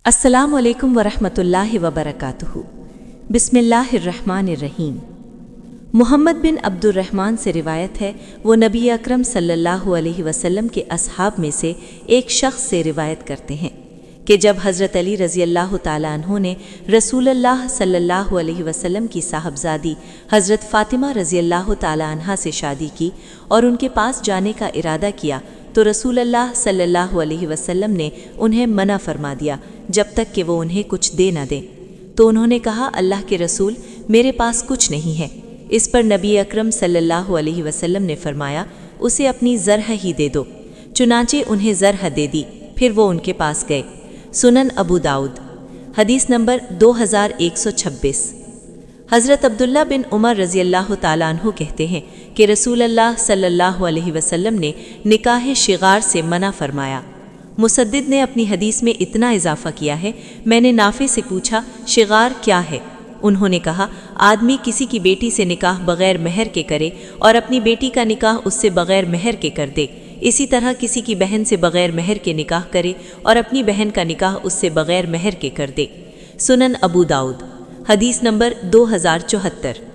अस्सलामु अलैकुम वरहमतुल्लाहि वबरकातुहू। बिस्मिल्लाहिर्रहमानिर्रहीम। मुहम्मद बिन अब्दुर्रहमान से रिवायत है, वो नबी अकरम सल्लल्लाहु अलैहि वसल्लम के असहाब में से एक शख्स से रिवायत करते हैं कि जब हज़रत अली रज़ी अल्लाह ताला अन्हु ने रसूलुल्लाह सल्लल्लाहु अलैहि वसल्लम की साहबजादी हज़रत फ़ातिमा रज़ी अल्लाह ताला अन्हा से शादी की और उनके पास जाने का इरादा किया तो रसूलुल्लाह सल्लल्लाहु अलैहि वसल्लम ने उन्हें मना फरमा दिया जब तक कि वो उन्हें कुछ दे न दें। तो उन्होंने कहा, अल्लाह के रसूल, मेरे पास कुछ नहीं है। इस पर नबी अकरम सल्लल्लाहु अलैहि वसल्लम ने फरमाया, उसे अपनी ज़रह ही दे दो। चुनांचे उन्हें ज़रह दे दी। फिर वो उनके पास गए। सुनन अबू दाऊद हदीस नंबर 2126। हज़रत अब्दुल्ला बिन उमर रज़ी अल्लाह ताला अन्हु कहते हैं कि रसूलुल्लाह सल्लल्लाहु अलैहि वसल्लम ने निकाह शिगार से मना फरमाया। मुसद्दिद ने अपनी हदीस में इतना इजाफा किया है, मैंने नाफे से पूछा, शिगार क्या है? उन्होंने कहा, आदमी किसी की बेटी से निकाह बग़ैर महर के करे और अपनी बेटी का निकाह उससे बग़ैर महर के कर दे। इसी तरह किसी की बहन से बग़ैर महर के निकाह करे और अपनी बहन का निकाह उससे बग़ैर महर के कर दे। सुनन अबू दाऊद हदीस नंबर 2074।